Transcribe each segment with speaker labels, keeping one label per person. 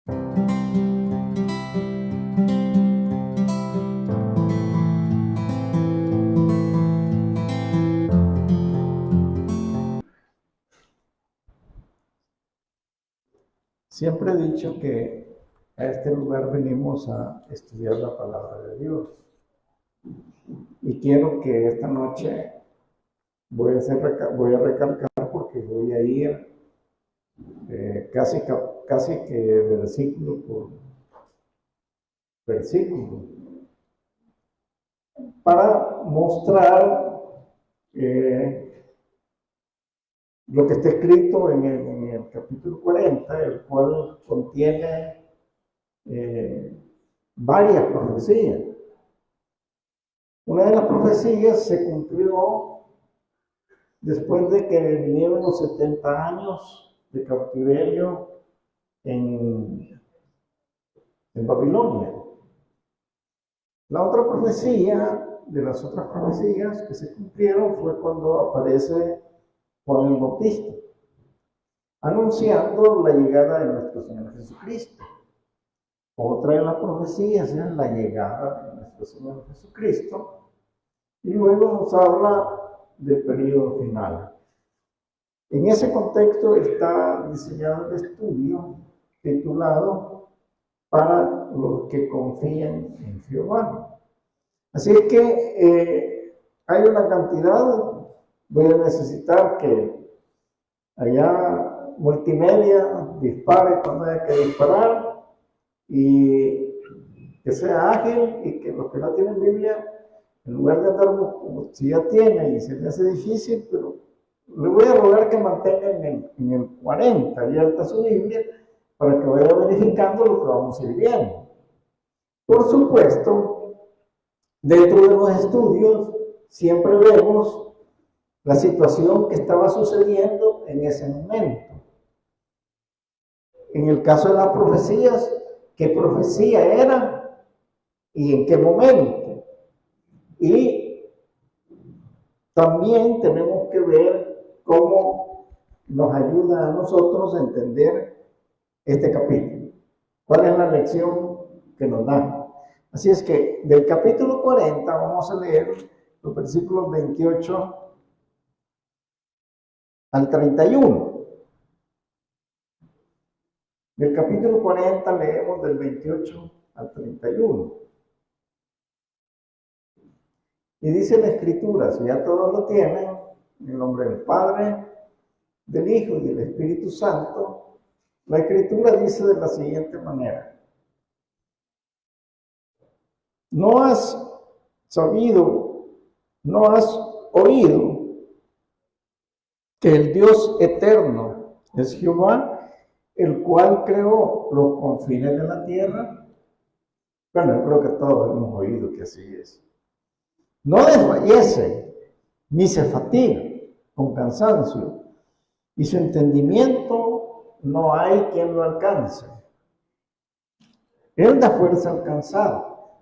Speaker 1: Siempre he dicho que a este lugar venimos a estudiar la palabra de Dios. Y quiero que esta noche voy a recalcar porque voy a ir casi que versículo por versículo para mostrar lo que está escrito en el capítulo 40, el cual contiene varias profecías. Una de las profecías se cumplió después de que vinieron los 70 años de cautiverio en Babilonia. La otra profecía, de las otras profecías que se cumplieron, fue cuando aparece Juan el Bautista, anunciando la llegada de nuestro Señor Jesucristo. Otra de las profecías es la llegada de nuestro Señor Jesucristo, y luego nos habla del periodo final. En ese contexto está diseñado el estudio titulado Para los que confían en Jehová. Así es que hay una cantidad, voy a necesitar que allá multimedia dispare cuando haya que disparar y que sea ágil, y que los que no tienen Biblia, en lugar de andar buscando, si ya tiene y se le hace difícil, pero le voy a rogar que mantengan en el 40 abierta su Biblia para que vaya verificando lo que vamos a ir viendo. Por supuesto, dentro de los estudios siempre vemos la situación que estaba sucediendo en ese momento. En el caso de las profecías, ¿qué profecía era y en qué momento? Y también tenemos que ver cómo nos ayuda a nosotros a entender este capítulo. ¿Cuál es la lección que nos da? Así es que del capítulo 40 vamos a leer los versículos 28 al 31. Del capítulo 40 leemos del 28 al 31. Y dice la Escritura, si ya todos lo tienen, en el nombre del Padre, del Hijo y del Espíritu Santo, la Escritura dice de la siguiente manera: ¿no has sabido, no has oído que el Dios eterno es Jehová, el cual creó los confines de la tierra? Bueno, yo creo que todos hemos oído que así es. No desfallece, ni se fatiga con cansancio, y su entendimiento no hay quien lo alcance. Él da fuerza al cansado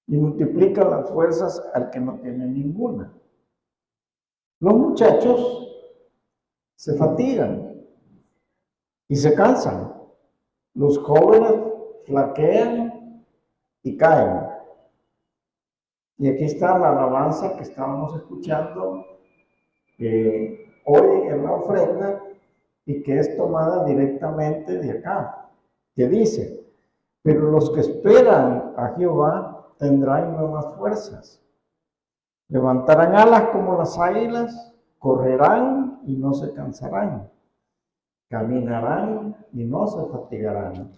Speaker 1: y multiplica las fuerzas al que no tiene ninguna. Los muchachos se fatigan y se cansan. Los jóvenes flaquean y caen. Y aquí está la alabanza que estábamos escuchando hoy en la ofrenda, y que es tomada directamente de acá, que dice: pero los que esperan a Jehová tendrán nuevas fuerzas, levantarán alas como las águilas, correrán y no se cansarán, caminarán y no se fatigarán.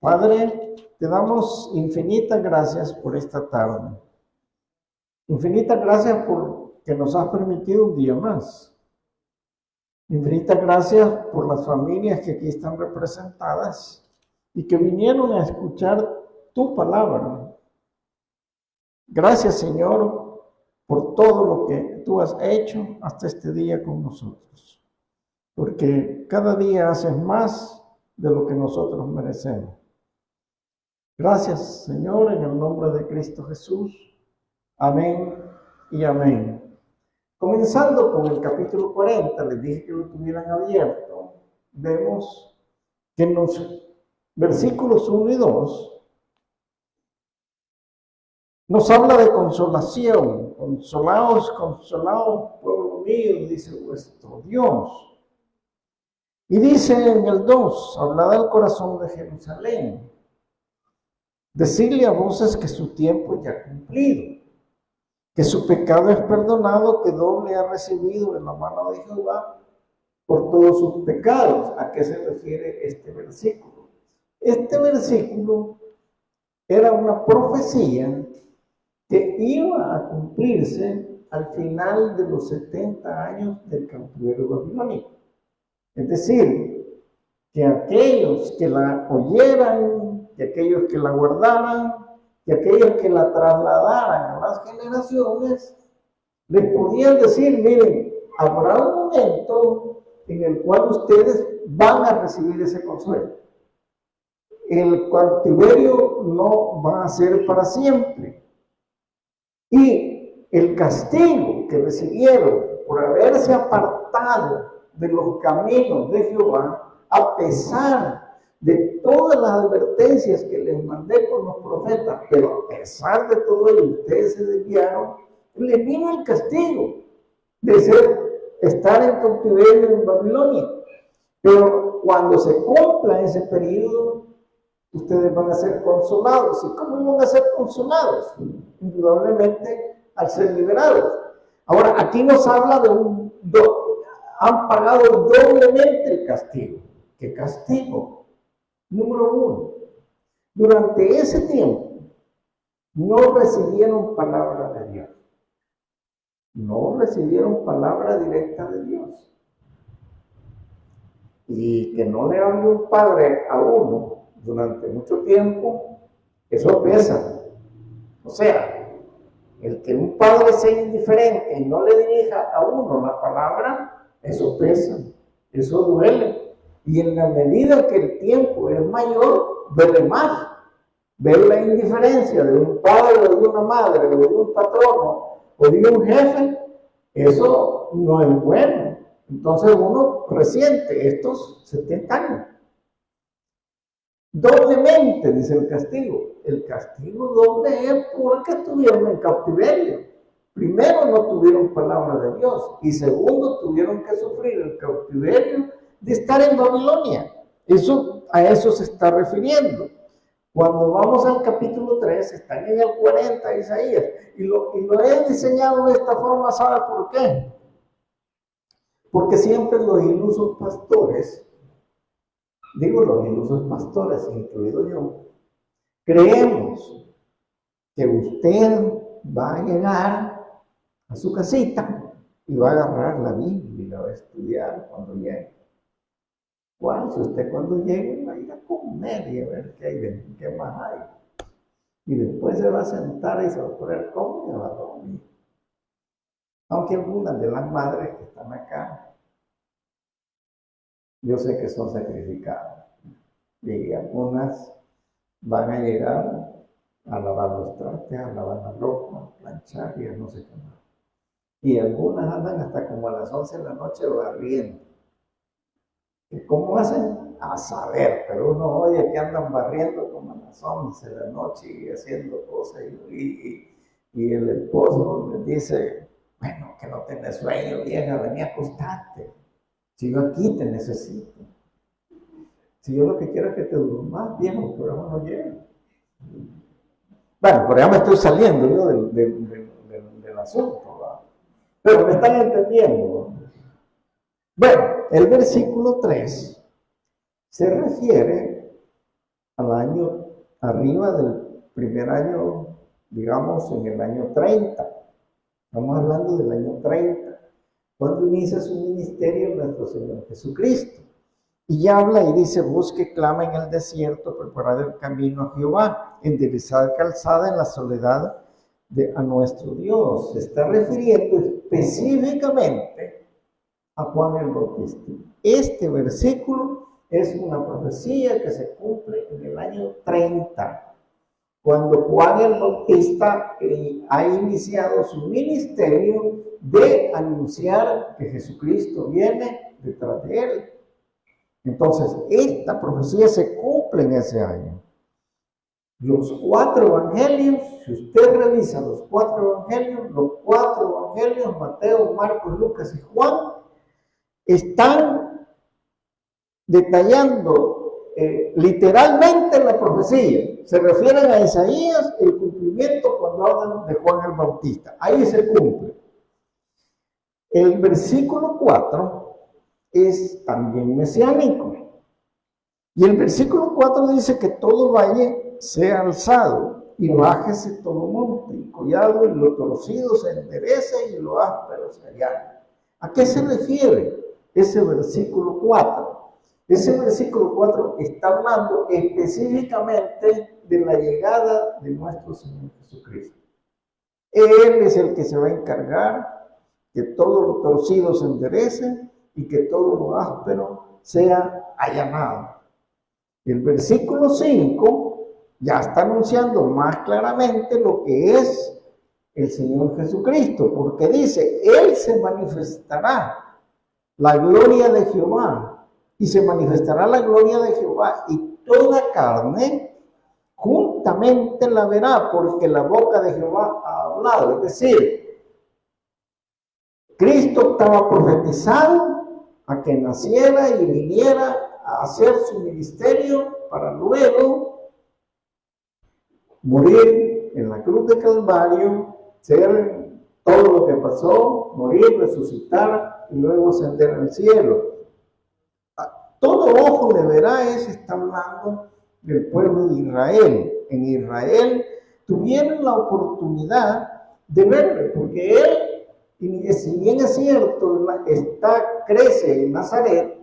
Speaker 1: Padre, te damos infinitas gracias por esta tarde. Infinitas gracias por que nos has permitido un día más. Infinitas gracias por las familias que aquí están representadas y que vinieron a escuchar tu palabra. Gracias, Señor, por todo lo que tú has hecho hasta este día con nosotros, porque cada día haces más de lo que nosotros merecemos. Gracias, Señor, en el nombre de Cristo Jesús. Amén y amén. Comenzando con el capítulo 40, les dije que lo tuvieran abierto. Vemos que nos versículos 1 y 2, nos habla de consolación. Consolaos, consolaos, pueblo mío, dice vuestro Dios. Y dice en el 2, hablad al corazón de Jerusalén. Decirle a voces que su tiempo ya ha cumplido, que su pecado es perdonado, que doble ha recibido en la mano de Jehová por todos sus pecados. ¿A qué se refiere este versículo? Este versículo era una profecía que iba a cumplirse al final de los 70 años del cautiverio babilónico. Es decir, que aquellos que la oyeran, que aquellos que la guardaran, que aquellos que la trasladaran a las generaciones, les podían decir, miren, habrá un momento en el cual ustedes van a recibir ese consuelo. El cautiverio no va a ser para siempre. Y el castigo que recibieron por haberse apartado de los caminos de Jehová, a pesar de todas las advertencias que les mandé con los profetas, pero a pesar de todo ello, ustedes se desviaron, les vino el castigo de estar en cautiverio en Babilonia. Pero cuando se cumpla ese periodo, ustedes van a ser consolados. ¿Y cómo van a ser consolados? Indudablemente al ser liberados. Ahora, aquí nos habla de han pagado doblemente el castigo. ¿Qué castigo? Número 1, durante ese tiempo no recibieron palabra de Dios. No recibieron palabra directa de Dios. Y que no le hable un padre a uno durante mucho tiempo, eso pesa. O sea, el que un padre sea indiferente y no le dirija a uno la palabra, eso pesa, eso duele. Y en la medida que el tiempo es mayor, duele más. Ver la indiferencia de un padre o de una madre o de un patrono o de un jefe, eso no es bueno. Entonces uno resiente estos 70 años. Doblemente, dice el castigo. El castigo doble es porque estuvieron en cautiverio. Primero, no tuvieron palabra de Dios. Y segundo, tuvieron que sufrir el cautiverio de estar en Babilonia. A eso se está refiriendo. Cuando vamos al capítulo 3, están en el 40 Isaías. Y lo he diseñado de esta forma, ¿sabe por qué? Porque siempre los ilusos pastores, los ilusos pastores, incluido yo, creemos que usted va a llegar a su casita y va a agarrar la Biblia y la va a estudiar cuando llegue. ¿Cuál? Si usted cuando llegue va a ir a comer y a ver qué más hay. Y después se va a sentar y se va a poner cómodo y va a dormir. Aunque algunas de las madres que están acá, yo sé que son sacrificadas. Y algunas van a llegar a lavar los trastes, a lavar la ropa, a planchar y a no sé qué más. Y algunas andan hasta como a las 11 de la noche barriendo. ¿Y cómo hacen? A saber, pero uno oye que andan barriendo como a las 11 de la noche y haciendo cosas. Y el esposo les dice, bueno, que no tenés sueño, vieja, vení a acostarte. Si yo aquí te necesito. Si yo lo que quiero es que te durmas, viejo, pero no llega. Bueno, pero ya me estoy saliendo yo del asunto, ¿verdad? Pero me están entendiendo. Bueno, el versículo 3 se refiere al año arriba del primer año, digamos, en el año 30. Estamos hablando del año 30, cuando inicia su ministerio nuestro Señor Jesucristo. Y habla y dice, voz que clama en el desierto, preparad el camino a Jehová, enderezad calzada en la soledad a nuestro Dios. Se está refiriendo específicamente a Juan el Bautista. Este versículo es una profecía que se cumple en el año 30, cuando Juan el Bautista ha iniciado su ministerio de anunciar que Jesucristo viene detrás de él. Entonces, esta profecía se cumple en ese año. Los 4 evangelios, si usted revisa los 4 evangelios, Mateo, Marcos, Lucas y Juan, están detallando literalmente la profecía. Se refieren a Isaías, el cumplimiento cuando hablan de Juan el Bautista. Ahí se cumple. El versículo 4 es también mesiánico. Y el versículo 4 dice que todo valle sea alzado y bájese todo monte y collado, y lo torcido se enderece y lo áspero se allane. ¿A qué se refiere ese versículo 4? Ese versículo 4 está hablando específicamente de la llegada de nuestro Señor Jesucristo. Él es el que se va a encargar que todo lo torcido se enderece y que todo lo áspero sea allanado. El versículo 5 ya está anunciando más claramente lo que es el Señor Jesucristo, porque dice, Él se manifestará la gloria de Jehová, y se manifestará la gloria de Jehová, y toda carne juntamente la verá, porque la boca de Jehová ha hablado. Es decir, Cristo estaba profetizado a que naciera y viniera a hacer su ministerio para luego morir en la cruz de Calvario, ser todo lo que pasó, morir, resucitar y luego ascender al cielo. Todo ojo le verá, está hablando del pueblo de Israel. En Israel tuvieron la oportunidad de verle, porque él, si bien es cierto, crece en Nazaret,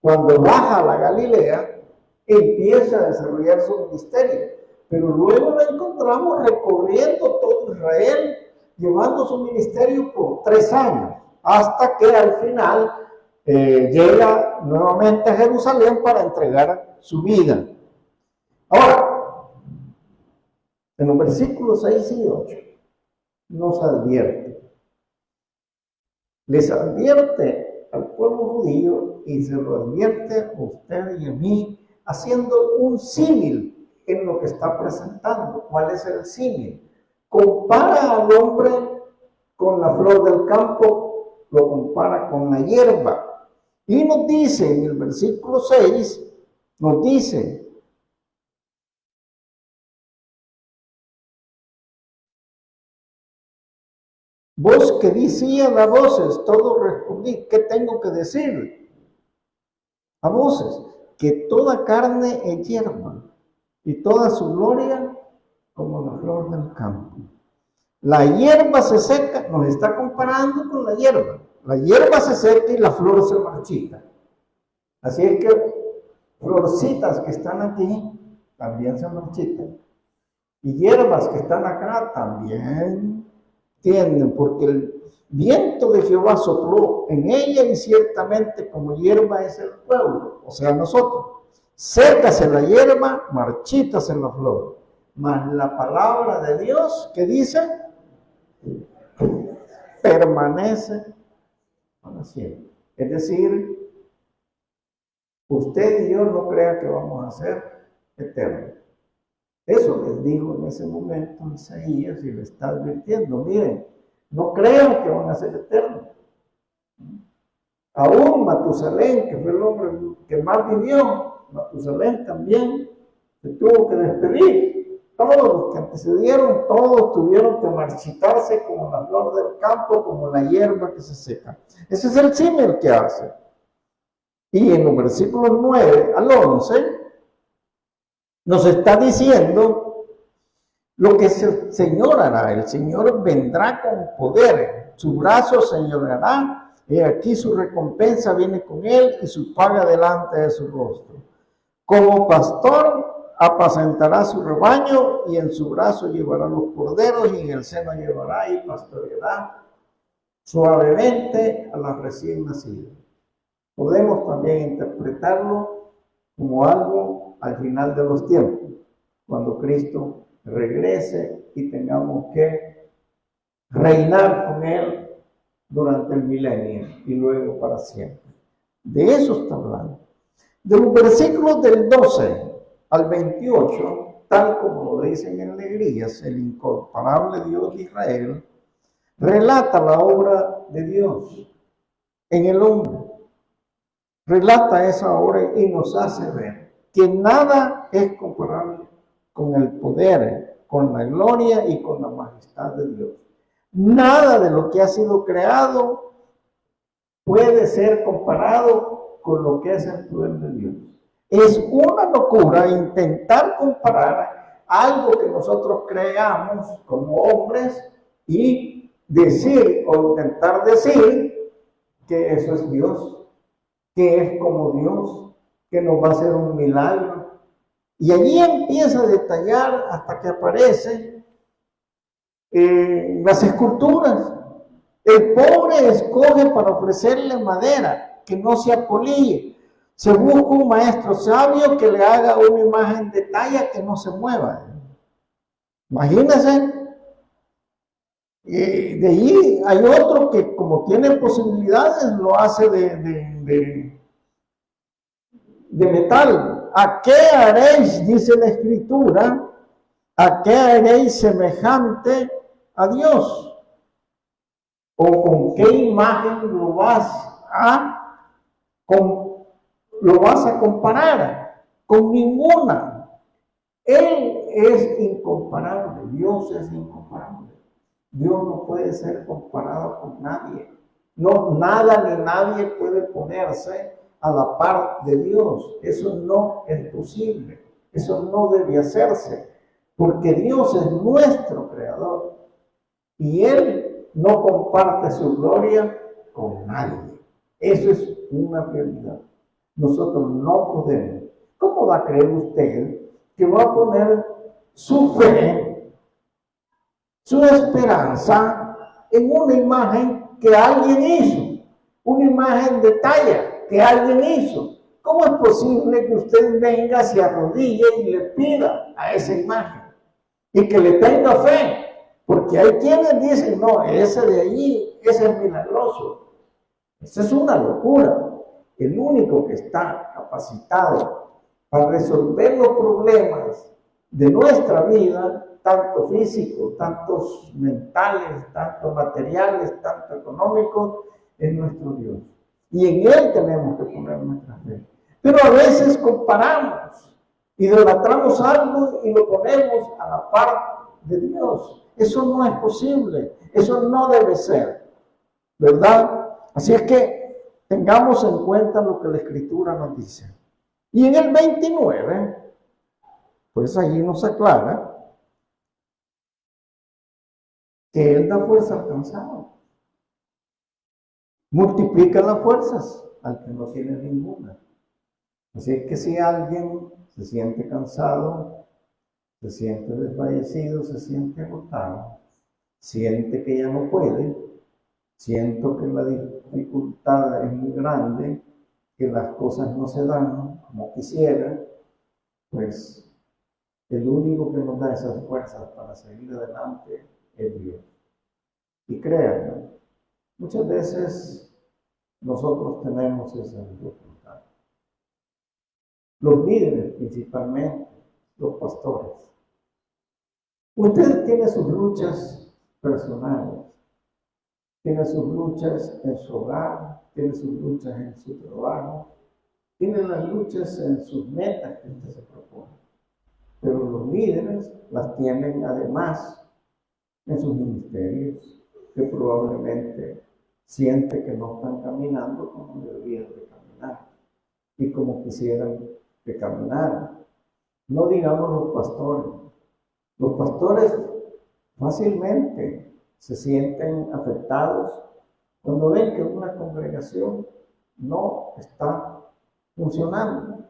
Speaker 1: cuando baja a la Galilea, empieza a desarrollar su ministerio. Pero luego lo encontramos recorriendo todo Israel, llevando su ministerio por 3 años, hasta que al final llega nuevamente a Jerusalén para entregar su vida. Ahora, en los versículos 6 y 8 nos advierte. Les advierte al pueblo judío y se lo advierte a usted y a mí, haciendo un símil en lo que está presentando. ¿Cuál es el símil? Compara al hombre con la flor del campo, lo compara con la hierba. Y nos dice en el versículo 6, nos dice, vos que decías a voces, todos respondí, ¿qué tengo que decir? A voces, que toda carne es hierba, y toda su gloria como la flor del campo. La hierba se seca, nos está comparando con la hierba. La hierba se seca y la flor se marchita. Así es que florcitas que están aquí también se marchitan. Y hierbas que están acá también tienden, porque el viento de Jehová sopló en ella y ciertamente como hierba es el pueblo, o sea nosotros. Sécase la hierba, marchítase la flor. Mas la palabra de Dios, ¿qué dice? Permanece para siempre. Es decir, usted y yo no crea que vamos a ser eternos. Eso les dijo en ese momento Isaías y le está advirtiendo, miren, no crean que van a ser eternos. Aún Matusalén, que fue el hombre que más vivió, Matusalén también se tuvo que despedir. Todos los que antecedieron, todos tuvieron que marchitarse como la flor del campo, como la hierba que se seca. Ese es el símil que hace. Y en los versículos 9 al 11 nos está diciendo lo que el Señor hará. El Señor vendrá con poder, su brazo señoreará, y aquí su recompensa viene con él y su paga delante de su rostro. Como pastor apacentará su rebaño y en su brazo llevará los corderos y en el seno llevará y pastoreará suavemente a las recién nacidas. Podemos también interpretarlo como algo al final de los tiempos, cuando Cristo regrese y tengamos que reinar con Él durante el milenio y luego para siempre. De eso está hablando. De los versículos del 12 al 28, tal como lo dicen en Elías, el incomparable Dios de Israel, relata la obra de Dios en el hombre. Relata esa obra y nos hace ver que nada es comparable con el poder, con la gloria y con la majestad de Dios. Nada de lo que ha sido creado puede ser comparado con lo que es el poder de Dios. Es una locura intentar comparar algo que nosotros creamos como hombres y decir o intentar decir que eso es Dios, que es como Dios, que nos va a hacer un milagro. Y allí empieza a detallar hasta que aparece las esculturas. El pobre escoge para ofrecerle madera que no se apolille. Se busca un maestro sabio que le haga una imagen de talla que no se mueva. Imagínense. De allí hay otro que, como tiene posibilidades, lo hace de metal. ¿A qué haréis, dice la Escritura, a qué haréis semejante a Dios? ¿O con qué imagen lo vas a comparar? Con ninguna. Él es incomparable, Dios es incomparable. Dios no puede ser comparado con nadie. No, nada ni nadie puede ponerse a la par de Dios. Eso no es posible. Eso no debe hacerse. Porque Dios es nuestro creador. Y Él no comparte su gloria con nadie. Eso es una realidad. Nosotros no podemos. ¿Cómo va a creer usted que va a poner su fe, su esperanza en una imagen que alguien hizo? Una imagen de talla que alguien hizo. ¿Cómo es posible que usted venga, se arrodille y le pida a esa imagen? Y que le tenga fe. Porque hay quienes dicen, no, ese de allí, ese es milagroso. Esa es una locura. El único que está capacitado para resolver los problemas de nuestra vida, tanto físicos, tantos mentales, tanto materiales, tanto económicos, es nuestro Dios. Y en Él tenemos que poner nuestra fe. Pero a veces comparamos, idolatramos algo y lo ponemos a la par de Dios. Eso no es posible, eso no debe ser, ¿verdad? Así es que tengamos en cuenta lo que la Escritura nos dice. Y en el 29, pues allí nos aclara que Él da fuerza al cansado, multiplica las fuerzas al que no tiene ninguna. Así es que si alguien se siente cansado, se siente desfallecido, se siente agotado, siente que ya no puede, siento que la dificultad es muy grande, que las cosas no se dan como quisiera, pues el único que nos da esas fuerzas para seguir adelante es Dios. Y créanme, muchas veces nosotros tenemos esa dificultad. Los líderes principalmente, los pastores. Usted tiene sus luchas personales, tiene sus luchas en su hogar, tiene sus luchas en su trabajo, tiene las luchas en sus metas que usted se propone. Pero los líderes las tienen además en sus ministerios, que probablemente siente que no están caminando como deberían de caminar y como quisieran que caminaran. No digamos los pastores. Los pastores fácilmente se sienten afectados cuando ven que una congregación no está funcionando,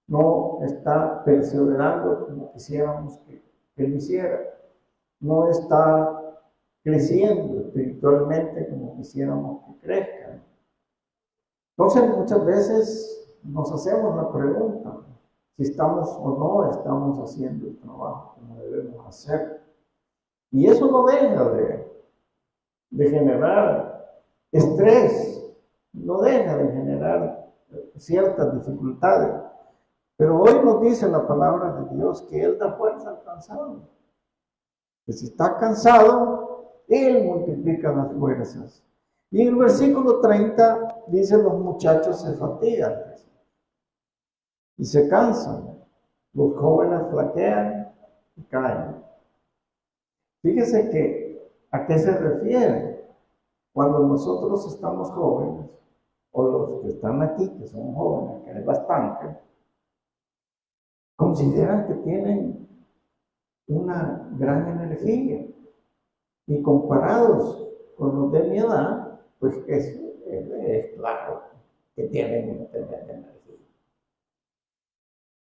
Speaker 1: no está perseverando como quisiéramos que lo hiciera, no está creciendo espiritualmente como quisiéramos que crezca. Entonces muchas veces nos hacemos la pregunta si estamos o no estamos haciendo el trabajo como debemos hacer. Y eso no deja de generar estrés, no deja de generar ciertas dificultades. Pero hoy nos dice la palabra de Dios que Él da fuerza al cansado. Que si está cansado, Él multiplica las fuerzas. Y en el versículo 30 dice: los muchachos se fatigan y se cansan, los jóvenes flaquean y caen. Fíjese que ¿a qué se refiere? Cuando nosotros estamos jóvenes, o los que están aquí, que son jóvenes, que hay bastante, consideran que tienen una gran energía. Y comparados con los de mi edad, pues es claro que tienen una tremenda energía.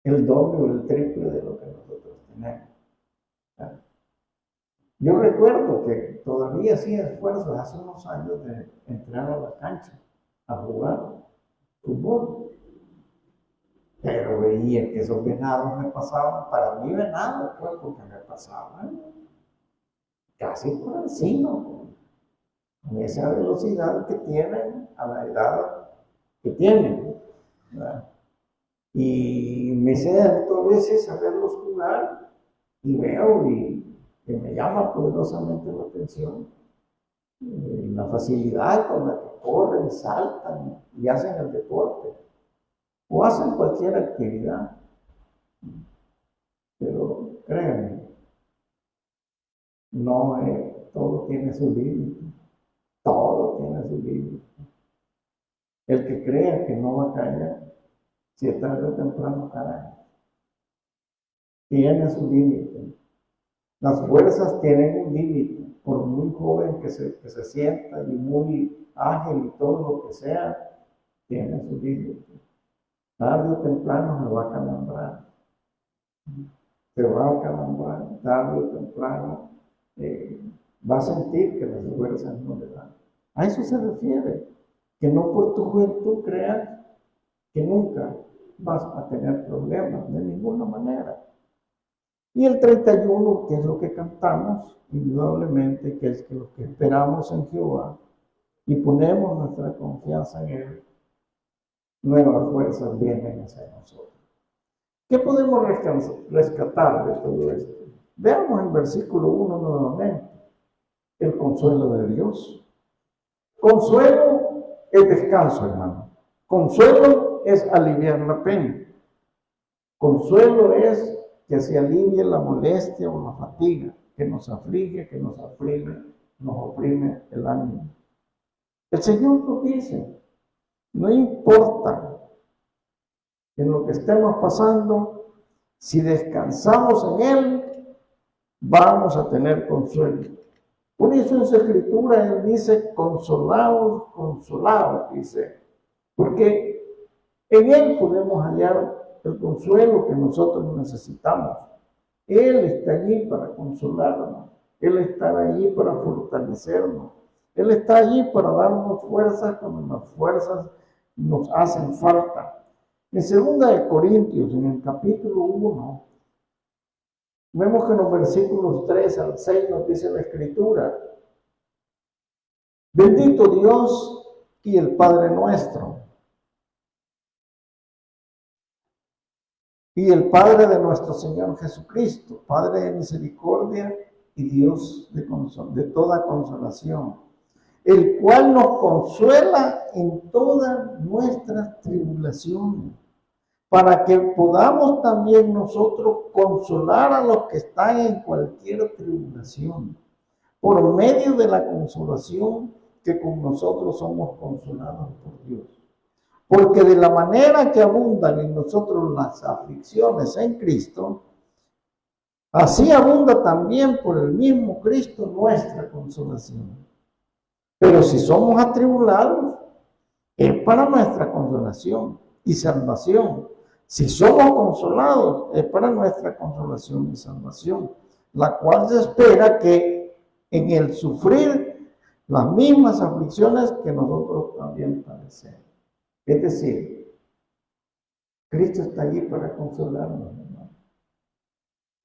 Speaker 1: El doble o el triple de lo que nosotros tenemos. Yo recuerdo que todavía hacía esfuerzos hace unos años de entrar a la cancha a jugar fútbol. Pero veía que esos venados me pasaban, para mí venados, pues, porque me pasaban casi por encima, con esa velocidad que tienen a la edad que tienen, ¿verdad? Y me siento a veces a verlos jugar y veo y que me llama poderosamente la atención la facilidad con la que corren, saltan y hacen el deporte o hacen cualquier actividad. Pero créanme, no todo tiene su límite, todo tiene su límite. El que crea que no va a caer, si es tarde o temprano cae. Tiene su límite. Las fuerzas tienen un límite. Por muy joven que se sienta y muy ágil y todo lo que sea, tiene su límite. Tarde o temprano se va a calambrar. Se va a calambrar. Tarde o temprano va a sentir que las fuerzas no le dan. A eso se refiere. Que no por tu juventud creas que nunca vas a tener problemas, de ninguna manera. Y el 31, que es lo que cantamos, indudablemente, que es lo que esperamos en Jehová y ponemos nuestra confianza en Él, nuevas fuerzas vienen hacia nosotros. ¿Qué podemos rescatar de todo esto? Veamos el versículo 1 nuevamente. El consuelo de Dios. Consuelo es descanso, hermano. Consuelo es aliviar la pena. Consuelo es que se alivie la molestia o la fatiga que nos aflige, que nos oprime el ánimo. El Señor nos dice: no importa en lo que estemos pasando, si descansamos en Él, vamos a tener consuelo. Por eso en su escritura Él dice: consolaos, consolaos, dice, porque en Él podemos hallar el consuelo que nosotros necesitamos. Él está allí para consolarnos. Él está allí para fortalecernos. Él está allí para darnos fuerzas cuando las fuerzas nos hacen falta. En 2 Corintios, en el capítulo 1, vemos que en los versículos 3 al 6 nos dice la Escritura: bendito Dios y el Padre nuestro, y el Padre de nuestro Señor Jesucristo, Padre de misericordia y Dios de toda consolación, el cual nos consuela en todas nuestras tribulaciones, para que podamos también nosotros consolar a los que están en cualquier tribulación, por medio de la consolación que con nosotros somos consolados por Dios. Porque de la manera que abundan en nosotros las aflicciones en Cristo, así abunda también por el mismo Cristo nuestra consolación. Pero si somos atribulados, es para nuestra consolación y salvación. Si somos consolados, es para nuestra consolación y salvación, la cual se espera que en el sufrir las mismas aflicciones que nosotros también padecemos. Es decir, Cristo está allí para consolarnos, hermano.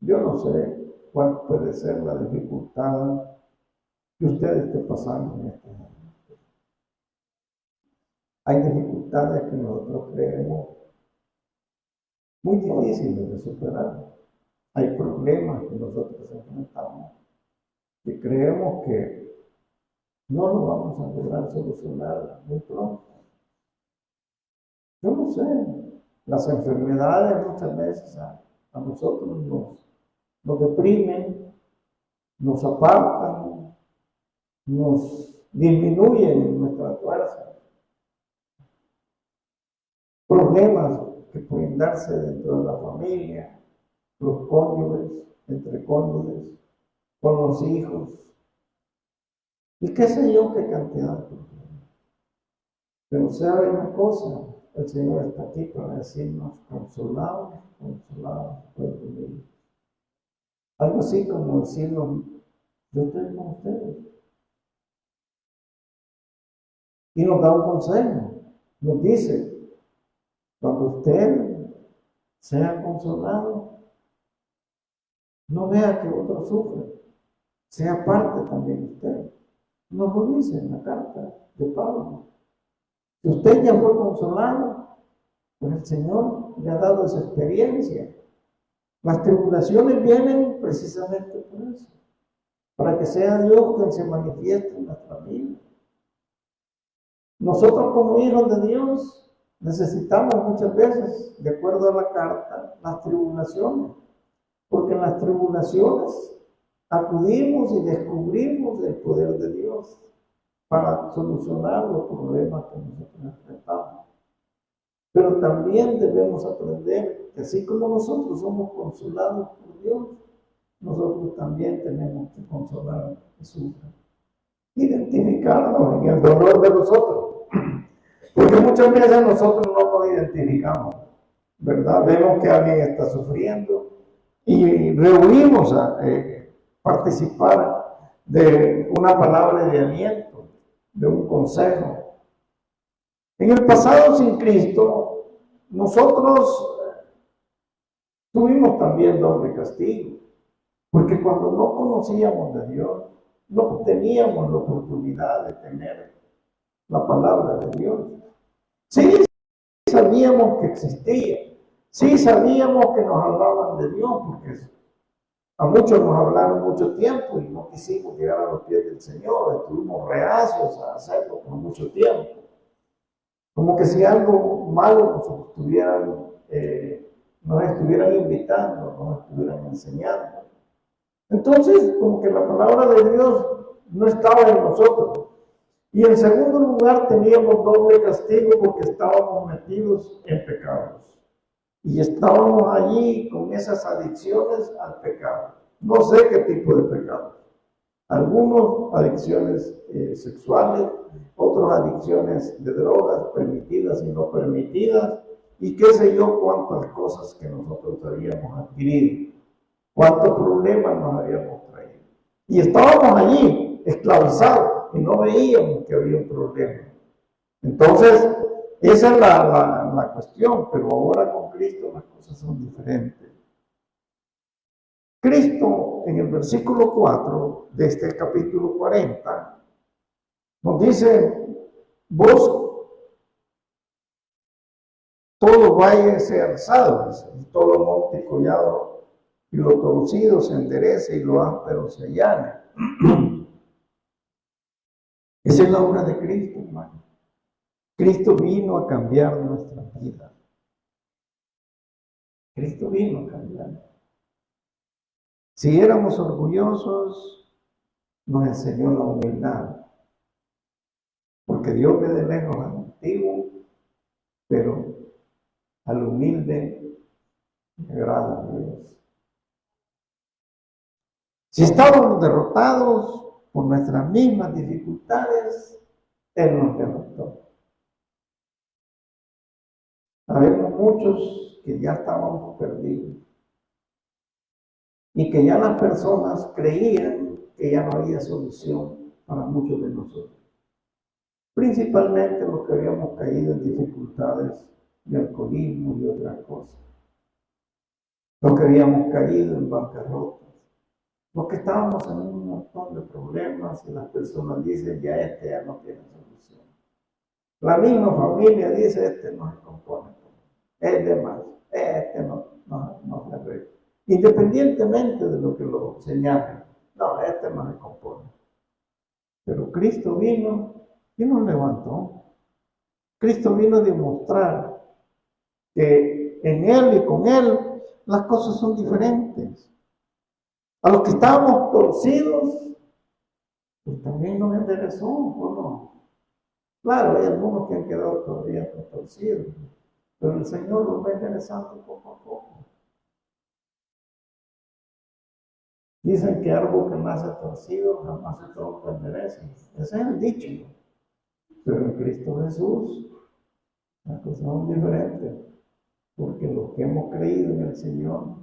Speaker 1: Yo no sé cuál puede ser la dificultad que usted esté pasando en este momento. Hay dificultades que nosotros creemos muy difíciles de superar. Hay problemas que nosotros enfrentamos que creemos que no lo vamos a lograr solucionar muy pronto. Yo no sé, las enfermedades muchas veces a nosotros nos deprimen, nos apartan, nos disminuyen nuestra fuerza. Problemas que pueden darse dentro de la familia, los cónyuges, entre cónyuges, con los hijos, y qué sé yo, qué cantidad de problemas. Pero sabe una cosa, el Señor está aquí para decirnos, consolados, consolados, pueblo mío. Algo así como decirnos, yo estoy con ustedes. Y nos da un consejo, nos dice, cuando usted sea consolado, no vea que otro sufre, sea parte también usted. Nos lo dice en la carta de Pablo. Si usted ya fue consolado, pues el Señor le ha dado esa experiencia. Las tribulaciones vienen precisamente por eso, para que sea Dios quien se manifieste en nuestra vida. Nosotros como hijos de Dios necesitamos muchas veces, de acuerdo a la carta, las tribulaciones, porque en las tribulaciones acudimos y descubrimos el poder de Dios para solucionar los problemas que nosotros enfrentamos. Pero también debemos aprender que así como nosotros somos consolados por Dios, nosotros también tenemos que consolar a los que sufren. Identificarnos en el dolor de los otros. Porque muchas veces nosotros no nos identificamos, ¿verdad? Vemos que alguien está sufriendo y reunimos a participar de una palabra de aliento, de un consejo. En el pasado sin Cristo, nosotros tuvimos también doble castigo, porque cuando no conocíamos de Dios, no teníamos la oportunidad de tener la palabra de Dios. Sí sabíamos que existía, sí sabíamos que nos hablaban de Dios, porque a muchos nos hablaron mucho tiempo y no quisimos llegar a los pies del Señor, estuvimos reacios a hacerlo por mucho tiempo. Como que si algo malo nos estuvieran invitando, nos estuvieran enseñando. Entonces, como que la palabra de Dios no estaba en nosotros. Y en segundo lugar, teníamos doble castigo porque estábamos metidos en pecados. Y estábamos allí con esas adicciones al pecado. No sé qué tipo de pecado. Algunos adicciones sexuales, otros adicciones de drogas permitidas y no permitidas, y qué sé yo cuántas cosas que nosotros habíamos adquirido, cuántos problemas nos habíamos traído. Y estábamos allí, esclavizados, y no veíamos que había un problema. Entonces, esa es la cuestión, pero ahora con Cristo las cosas son diferentes. Cristo, en el versículo 4 de este capítulo 40, nos dice, vos, todo valle sea alzado, y todo monte collado, y lo torcido se enderece, y lo áspero se allana. Esa es la obra de Cristo, hermano. Cristo vino a cambiar nuestra vida. Cristo vino a cambiar. Si éramos orgullosos, nos enseñó la humildad. Porque Dios ve de lejos al antiguo, pero al humilde le agrada a Dios. Si estábamos derrotados por nuestras mismas dificultades, Él nos derrotó. Sabemos muchos que ya estábamos perdidos y que ya las personas creían que ya no había solución para muchos de nosotros. Principalmente los que habíamos caído en dificultades de alcoholismo y otras cosas. Los que habíamos caído en bancarrotas. Los que estábamos en un montón de problemas y las personas dicen, ya no tiene solución. La misma familia dice, este no se compone, es de más, este no se arregla. Independientemente de lo que lo señalen, no, este no se compone. Pero Cristo vino y nos levantó. Cristo vino a demostrar que en Él y con Él las cosas son diferentes. A los que estábamos torcidos, pues también nos enderezó, ¿o no? Claro, hay algunos que han quedado todavía torcidos, pero el Señor los va enderezando poco a poco. Dicen que árbol que nace torcido jamás se tronco endereza. Ese es el dicho. Pero en Cristo Jesús las cosas son diferentes, porque los que hemos creído en el Señor,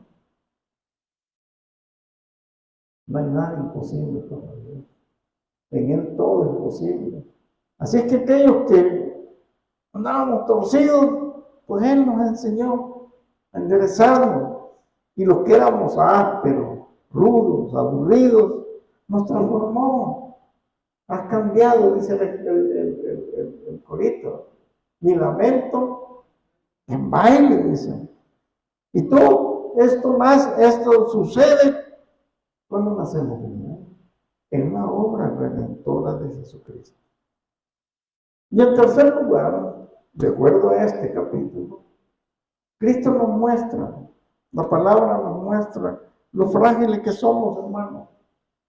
Speaker 1: no hay nada imposible para Dios. En Él todo es posible. Así es que aquellos que andábamos torcidos, pues Él nos enseñó a enderezarnos. Y los que éramos ásperos, rudos, aburridos, nos transformó. Has cambiado, dice el corito. Mi lamento en baile, dice. Y todo esto sucede cuando nacemos de nuevo. Es la obra redentora de Jesucristo. Y en tercer lugar, de acuerdo a este capítulo, Cristo nos muestra, la palabra nos muestra lo frágiles que somos, hermanos.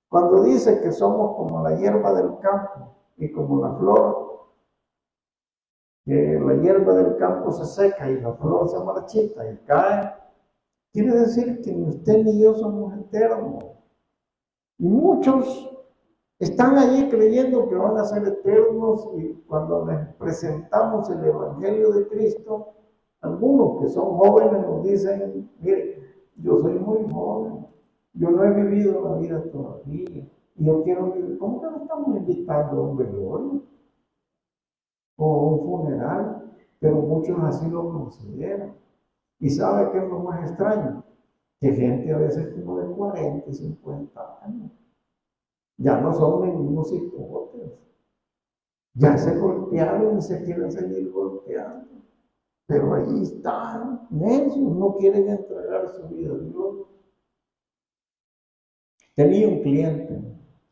Speaker 1: Cuando dice que somos como la hierba del campo y como la flor, que la hierba del campo se seca y la flor se marchita y cae, quiere decir que ni usted ni yo somos eternos. Y muchos están allí creyendo que van a ser eternos y cuando les presentamos el Evangelio de Cristo, algunos que son jóvenes nos dicen, mire, yo soy muy joven, yo no he vivido la vida todavía y yo quiero vivir. ¿Cómo que nos estamos invitando a un velorio o a un funeral? Pero muchos así lo consideran. ¿Y sabe qué es lo más extraño? Que gente a veces como de 40 y 50 años ya no son ningunos hipotes, ya se golpearon y se quieren seguir golpeando, pero ahí están, necios, no quieren entregar su vida a Dios. Tenía un cliente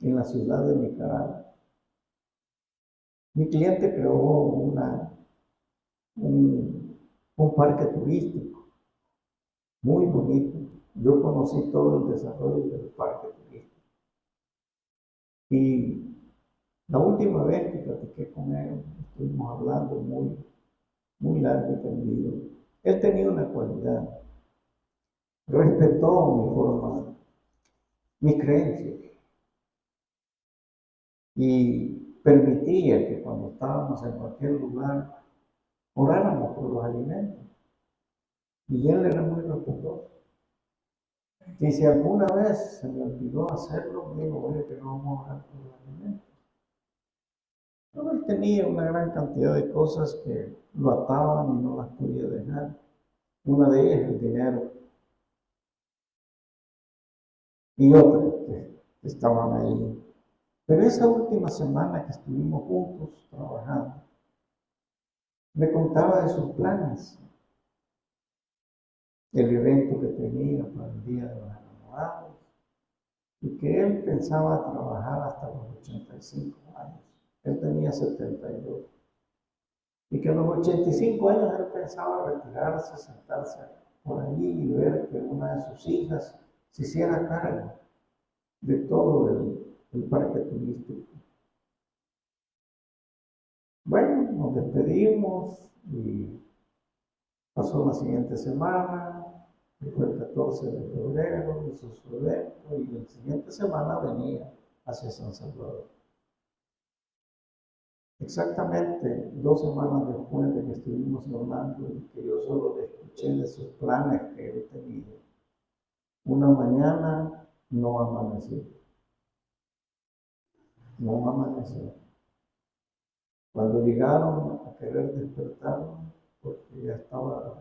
Speaker 1: en la ciudad de Nicaragua. Mi cliente creó un parque turístico muy bonito. Yo conocí todo el desarrollo del parque turístico. Y la última vez que platiqué con él, estuvimos hablando muy largo y tendido. Él tenía una cualidad, respetó mi forma, mis creencias y permitía que cuando estábamos en cualquier lugar oráramos por los alimentos. Y él era muy respetuoso. Y si alguna vez se me olvidó hacerlo, digo, oye, que no vamos a orar por los alimentos. Pero él tenía una gran cantidad de cosas que lo ataban y no las podía dejar. Una de ellas, el dinero. Y otras que estaban ahí. Pero esa última semana que estuvimos juntos trabajando, me contaba de sus planes, el evento que tenía para el Día de los Enamorados, y que él pensaba trabajar hasta los 85 años. Él tenía 72. Y que a los 85 años él pensaba retirarse, sentarse por allí y ver que una de sus hijas se hiciera cargo de todo el parque turístico. Bueno, nos despedimos y pasó la siguiente semana, que fue el 14 de febrero, hizo su evento y la siguiente semana venía hacia San Salvador. Exactamente 2 semanas después de que estuvimos hablando y que yo solo le escuché de sus planes que él tenía, una mañana no amaneció. No amaneció. Cuando llegaron a querer despertarlo, porque ya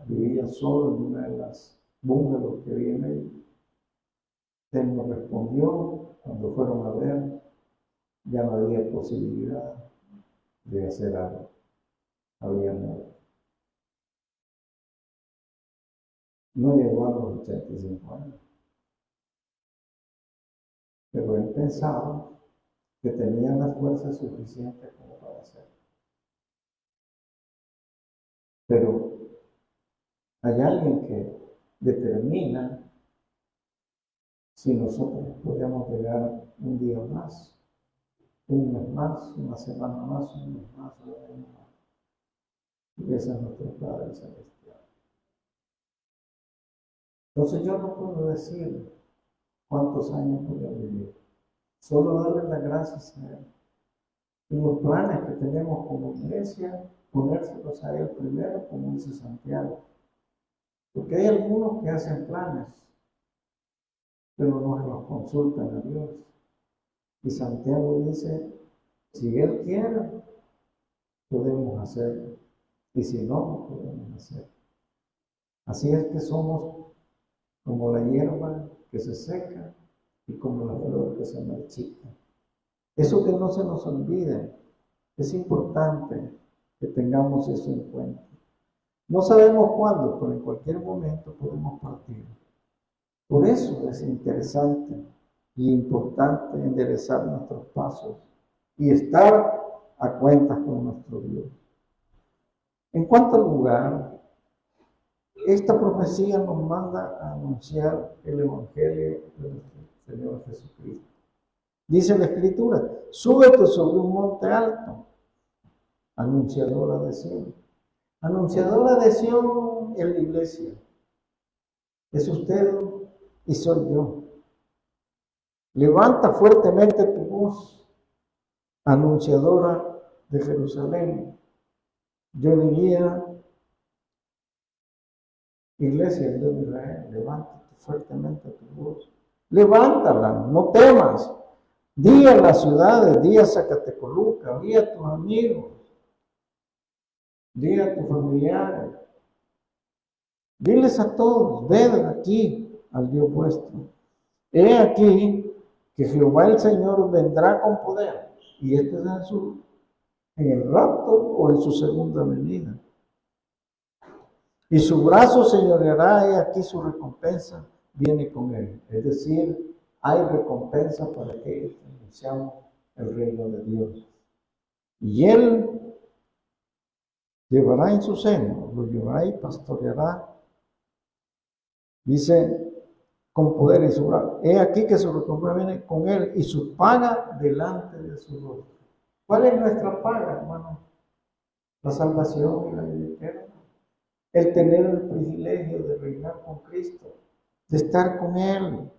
Speaker 1: vivía solo en una de las bungalows que viene ahí, él no respondió. Cuando fueron a ver, ya no había posibilidad de hacer algo. había muerto. No llegó a los 85 años. Pero él pensaba que tenía la fuerza suficiente como para hacerlo. Pero hay alguien que determina si nosotros podemos llegar un día más, un mes más, una semana más, un mes más, un año más. Y ese es nuestro Padre Celestial. Entonces yo no puedo decir cuántos años voy a vivir. Solo darle las gracias a Él. Y los planes que tenemos como iglesia, ponérselos a Él primero, como dice Santiago. Porque hay algunos que hacen planes, pero no se los consultan a Dios. Y Santiago dice, si Él quiere, podemos hacerlo. Y si no, no podemos hacerlo. Así es que somos como la hierba que se seca y como la flor que se marchita. Eso que no se nos olvide, es importante que tengamos eso en cuenta. No sabemos cuándo, pero en cualquier momento podemos partir. Por eso es interesante y importante enderezar nuestros pasos y estar a cuentas con nuestro Dios. En cuanto al lugar, esta profecía nos manda a anunciar el Evangelio del Señor Jesucristo. Dice la Escritura, súbete sobre un monte alto, anunciadora de Sion. Anunciadora de Sion en la iglesia. Es usted y soy yo. Levanta fuertemente tu voz, anunciadora de Jerusalén. Yo diría, iglesia de Israel, levanta fuertemente tu voz. Levántala, no temas. Di a las ciudades, di a Zacatecoluca, di a tus amigos, di a tus familiares. Diles a todos, ved aquí al Dios vuestro. He aquí que Jehová el Señor vendrá con poder. Y este es en el rapto o en su segunda venida. Y su brazo señoreará, he aquí su recompensa viene con él. Es decir, hay recompensa para aquellos que anunciamos el reino de Dios. Y él llevará en su seno, lo llevará y pastoreará. Dice, con poder y su brazo. He aquí que su recompensa viene con él y su paga delante de su rostro. ¿Cuál es nuestra paga, hermano? La salvación y la vida eterna. El tener el privilegio de reinar con Cristo, de estar con Él.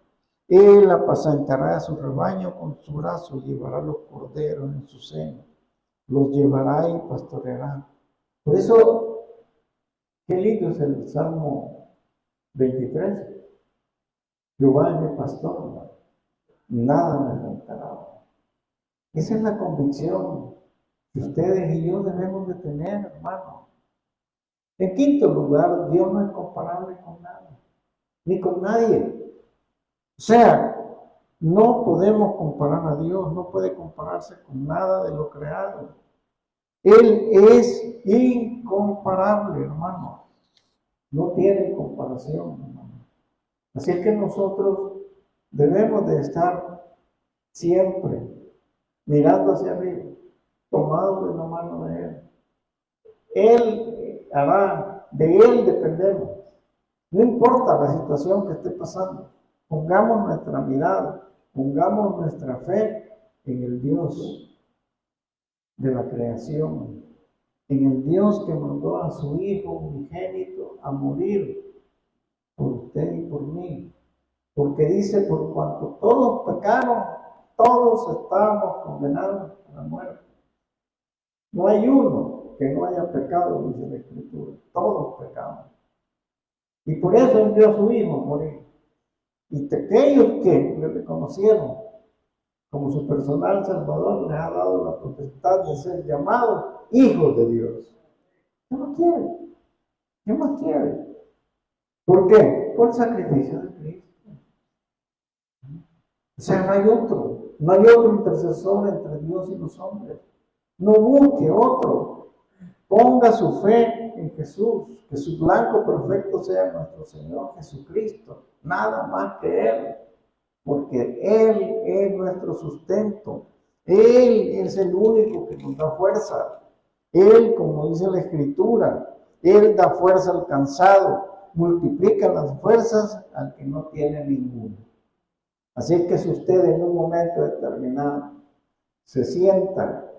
Speaker 1: Él apacentará a su rebaño con su brazo, llevará los corderos en su seno, los llevará y pastoreará. Por eso, qué lindo es el Salmo 23. Jehová es mi pastor, nada me faltará. Esa es la convicción que ustedes y yo debemos de tener, hermano. En quinto lugar, Dios no es comparable con nada, ni con nadie. O sea, no podemos comparar a Dios, no puede compararse con nada de lo creado. Él es incomparable, hermano. No tiene comparación, hermano. Así es que nosotros debemos de estar siempre mirando hacia arriba, tomados de la mano de Él. Él hará, de Él dependemos. No importa la situación que esté pasando, pongamos nuestra mirada, pongamos nuestra fe en el Dios de la creación, en el Dios que mandó a su Hijo unigénito a morir por usted y por mí. Porque dice, por cuanto todos pecaron, todos estamos condenados a la muerte. No hay uno que no haya pecado, dice la Escritura. Todos pecamos. Y por eso envió a su Hijo a morir. Y aquellos que le reconocieron como su personal Salvador, les ha dado la potestad de ser llamados hijos de Dios. ¿Qué más quiere? ¿Qué más quiere? ¿Por qué? Por el sacrificio de Cristo. O sea, no hay otro intercesor entre Dios y los hombres. No busque otro. Ponga su fe en Jesús, que su blanco perfecto sea nuestro Señor Jesucristo, nada más que Él, porque Él es nuestro sustento, Él es el único que nos da fuerza, Él, como dice la Escritura, Él da fuerza al cansado, multiplica las fuerzas al que no tiene ninguna. Así es que si usted en un momento determinado se sienta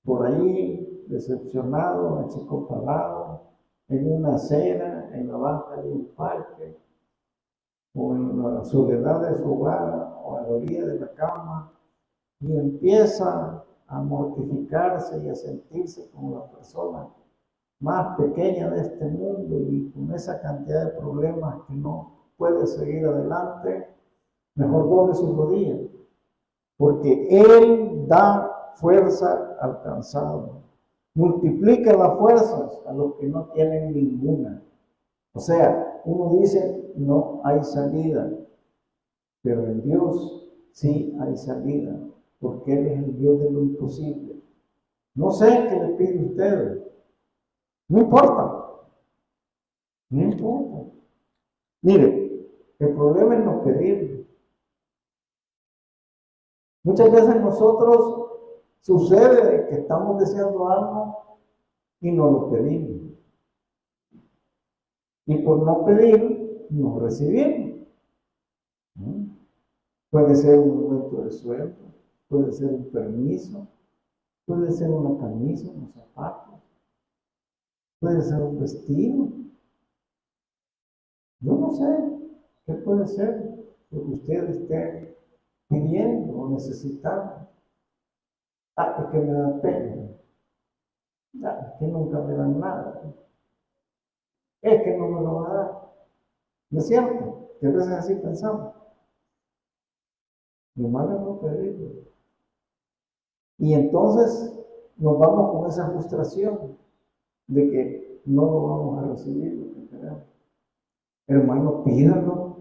Speaker 1: por ahí decepcionado, achicopalado, en una acera, en la banca de un parque, o en la soledad de su hogar, o a la orilla de la cama, y empieza a mortificarse y a sentirse como la persona más pequeña de este mundo y con esa cantidad de problemas que no puede seguir adelante, mejor doble sus rodillas, porque Él da fuerza al cansado, multiplica las fuerzas a los que no tienen ninguna. O sea, uno dice, no hay salida, pero en Dios sí hay salida, porque Él es el Dios de lo imposible. No sé qué le pide usted, no importa, no importa. Mire, el problema es no pedir. Muchas veces nosotros sucede que estamos deseando algo y no lo pedimos. Y por no pedir, no recibimos. Puede ser un aumento de sueldo, puede ser un permiso, puede ser una camisa, unos zapatos, puede ser un vestido. Yo no sé qué puede ser lo que usted esté pidiendo o necesitando. Es que me da pena. Es que nunca me dan nada. Es que no me lo va a dar. ¿No es cierto? Que a veces así pensamos. Lo malo es no pedirlo. Y entonces nos vamos con esa frustración de que no lo vamos a recibir lo que queremos. Hermano, pídanlo.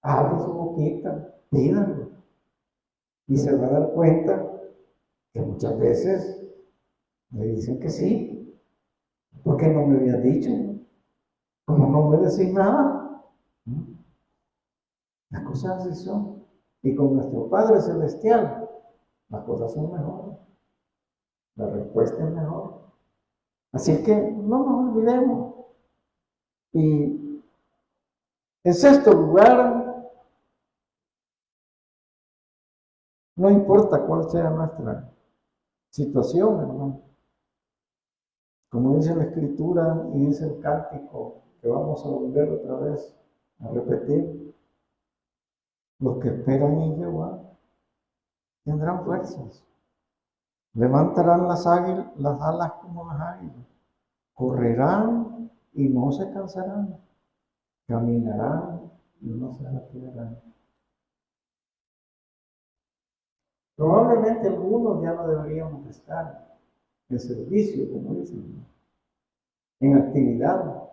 Speaker 1: Abre su boquita, pídanlo. Y se va a dar cuenta que muchas veces le dicen que sí. ¿Por qué no me habías dicho? Como no me decís nada. Las cosas así son. Y con nuestro Padre Celestial, las cosas son mejores. La respuesta es mejor. Así es que no nos olvidemos. Y en sexto lugar, no importa cuál sea nuestra situación, hermano. Como dice la Escritura y dice el cántico que vamos a volver otra vez a repetir, los que esperan en Jehová tendrán fuerzas. Levantarán las alas como las águilas. Correrán y no se cansarán. Caminarán y no se fatigarán. Probablemente algunos ya no deberíamos estar en servicio, como dicen, en actividad.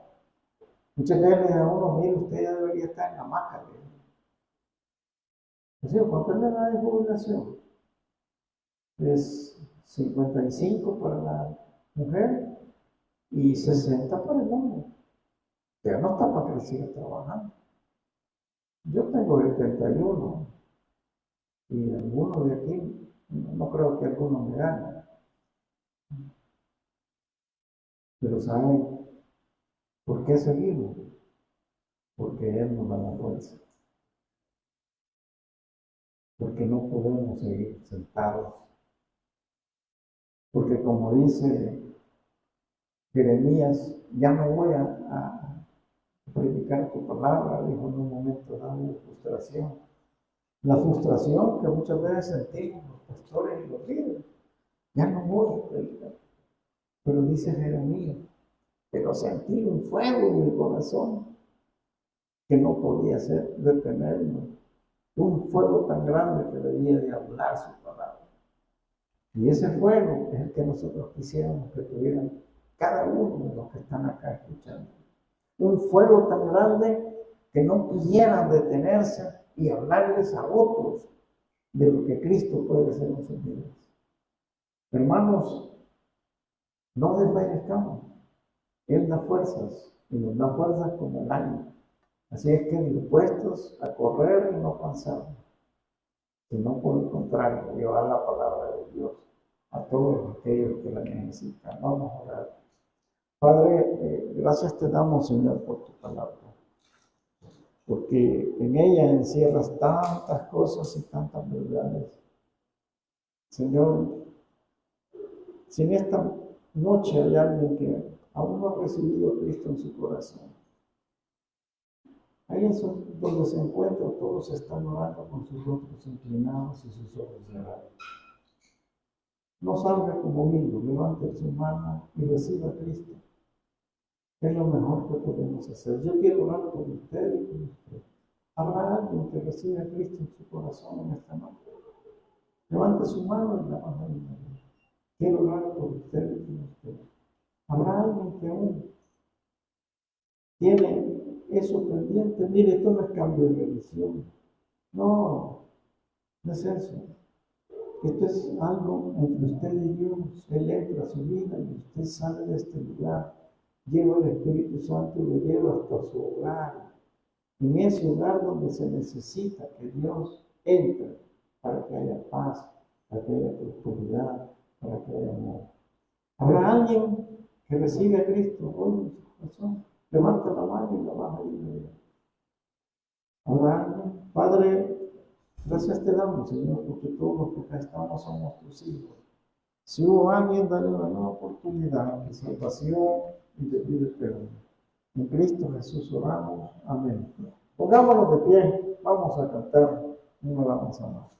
Speaker 1: Muchas veces a uno, mire, usted ya debería estar en la hamaca. ¿Cuánto es la edad de jubilación? Es 55 para la mujer y 60 para el hombre. Ya no está para que siga trabajando. Yo tengo 71 y algunos de aquí, no creo que algunos me ganen. Pero ¿saben por qué seguimos? Porque Él nos da la fuerza. Porque no podemos seguir sentados. Porque como dice Jeremías, ya no voy a predicar tu palabra, dijo en un momento dado de frustración. La frustración que muchas veces sentimos los pastores y los líderes. Ya no voy a predicar. Pero dice Jeremías, pero sentí un fuego en mi corazón que no podía ser detenerme. Un fuego tan grande que debía de hablar su palabra. Y ese fuego es el que nosotros quisiéramos que tuvieran cada uno de los que están acá escuchando. Un fuego tan grande que no pudieran detenerse y hablarles a otros de lo que Cristo puede hacer en sus vidas. Hermanos, No desfallezcamos. Él da fuerzas y nos da fuerzas como el águila. Así es que dispuestos a correr y no cansarnos, sino por el contrario, llevar la palabra de Dios a todos aquellos que la necesitan. Vamos a orar. Padre, gracias te damos, Señor, por tu palabra, porque en ella encierras tantas cosas y tantas verdades. Señor, si en esta noche hay alguien que aún no ha recibido a Cristo en su corazón, ahí es donde se encuentra, todos están orando con sus rostros inclinados y sus ojos cerrados. No salga como niño, levante su mano y reciba a Cristo. Es lo mejor que podemos hacer. Yo quiero orar por usted y por usted. ¿Habrá alguien que reciba a Cristo en su corazón en esta noche? Levante su mano y la baja de una vez. Quiero orar por usted y por usted. ¿Habrá alguien que aún tiene eso pendiente? Mire, esto no es cambio de religión. No, no es eso. Esto es algo entre usted y Dios. Él entra a su vida y usted sale de este lugar. Lleva el Espíritu Santo y lo lleva hasta su hogar. En ese hogar donde se necesita que Dios entre para que haya paz, para que haya prosperidad, para que haya amor. ¿Habrá alguien que recibe a Cristo hoy en su corazón? Levanta la mano y la baja de inmediato. ¿Habrá alguien? Padre, gracias te damos, Señor, porque todos los que acá estamos somos tus hijos. Si hubo alguien, dale una nueva oportunidad de salvación y de vida eterna. En Cristo Jesús oramos. Amén. Pongámonos de pie. Vamos a cantar una alabanza más.